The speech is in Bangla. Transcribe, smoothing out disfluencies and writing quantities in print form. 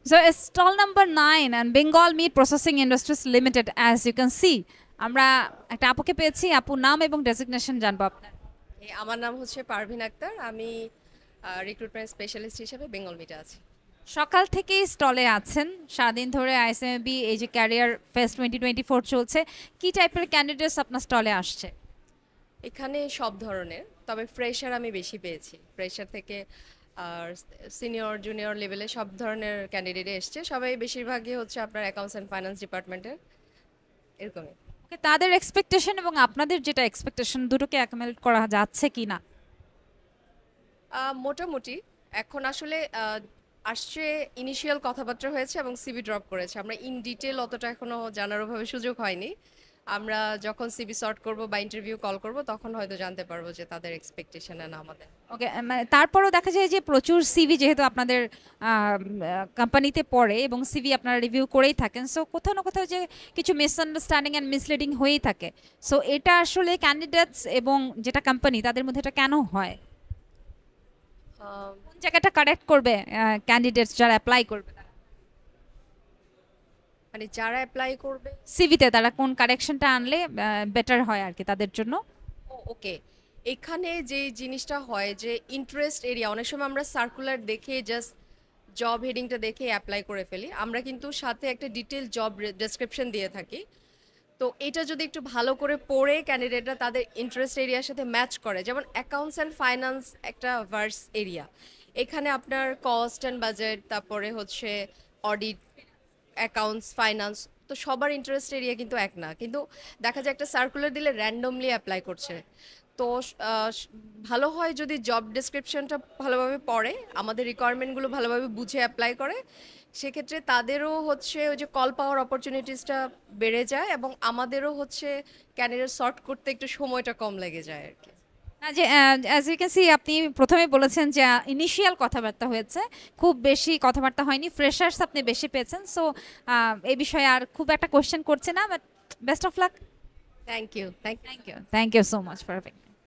So stall number 9 and Bengal Meat Processing Industries Limited, as you can see, আমরা একটা আপুকে পেয়েছি। আপুর নাম এবং ডেজিগনেশন জানবো আপনার। আমার নাম হচ্ছে পারভিন আক্তার, আমি রিক্রুটমেন্ট স্পেশালিস্ট হিসেবে বেঙ্গল মিটে আছি। সকাল থেকেই স্টলে আছেন, সারাদিন ধরে আইএসএমবি এই যে ক্যারিয়ার ফেস্ট 2024 চলছে, কি টাইপের ক্যান্ডিডেটস আপনার স্টলে আসছে? এখানে সব ধরনের, তবে ফ্রেশার আমি বেশি পেয়েছি। ফ্রেশার থেকে আর সিনিয়র জুনিয়র লেভেলে সব ধরনের ক্যান্ডিডেট এসছে। সবাই বেশিরভাগই হচ্ছে আপনার অ্যাকাউন্টস অ্যান্ড ফাইন্যান্স ডিপার্টমেন্টের, এরকমই। তাদের এক্সপেকটেশন এবং আপনাদের যেটা এক্সপেকটেশন, দুটোকে অ্যাকোমোডেট করা যাচ্ছে কি না? মোটামুটি এখন আসলে আসছে, ইনিশিয়াল কথাবার্তা হয়েছে এবং সিভি ড্রপ করেছে। আমরা ইন ডিটেল অতটা এখনও জানার ওভাবে সুযোগ হয়নি। আমরা যখন সিভি সর্ট করব বা ইন্টারভিউ কল করব তখন হয়তো জানতে পারবো যে তাদের এক্সপেকটেশন না আমাদের। ওকে, মানে তারপরও দেখা যায় যে প্রচুর সিভি যেহেতু আপনাদের কোম্পানিতে পড়ে এবং সিভি আপনারা রিভিউ করেই থাকেন, সো কোথাও না কোথাও যে কিছু মিসআন্ডারস্ট্যান্ডিং অ্যান্ড মিসলিডিং হয়েই থাকে। সো এটা আসলে ক্যান্ডিডেটস এবং যেটা কোম্পানি তাদের মধ্যে এটা কেন হয়? কোন জায়গাটা কারেক্ট করবে ক্যান্ডিডেটস যারা অ্যাপ্লাই করবে? মানে যারা অ্যাপ্লাই করবে সিভিতে তারা কোন কারেকশনটা আনলে বেটার হয় আর কি তাদের জন্য? ওকে, এখানে যে জিনিসটা হয় যে ইন্টারেস্ট এরিয়া, অনেক সময় আমরা সার্কুলার দেখে জাস্ট জব হেডিংটা দেখে অ্যাপ্লাই করে ফেলি। আমরা কিন্তু সাথে একটা ডিটেল জব ডেসক্রিপশন দিয়ে থাকি। তো এটা যদি একটু ভালো করে পড়ে ক্যান্ডিডেটরা তাদের ইন্টারেস্ট এরিয়ার সাথে ম্যাচ করে, যেমন অ্যাকাউন্টস অ্যান্ড ফাইন্যান্স একটা ভার্স এরিয়া, এখানে আপনার কস্ট অ্যান্ড বাজেট, তারপরে হচ্ছে অডিট, অ্যাকাউন্টস, ফাইন্যান্স, তো সবার ইন্টারেস্ট এরিয়া কিন্তু এক না। কিন্তু দেখা যায় একটা সার্কুলার দিলে র্যান্ডমলি অ্যাপ্লাই করছে। তো ভালো হয় যদি জব ডেসক্রিপশনটা ভালোভাবে পড়ে, আমাদের রিকোয়ারমেন্টগুলো ভালোভাবে বুঝে অ্যাপ্লাই করে। সেক্ষেত্রে তাদেরও হচ্ছে ওই যে কল পাওয়ার অপরচুনিটিসটা বেড়ে যায় এবং আমাদেরও হচ্ছে ক্যান্ডিডেট সর্ট করতে একটু সময়টা কম লেগে যায় আর কি। না যে অ্যাজ ইউ ক্যান সি, আপনি প্রথমে বলেছেন যে ইনিশিয়াল কথাবার্তা হয়েছে, খুব বেশি কথাবার্তা হয়নি, ফ্রেশার্স আপনি বেশি পেয়েছেন। সো এই বিষয়ে আর খুব একটা কোশ্চেন করছে না, but best of luck. Thank you, thank you, thank you so much for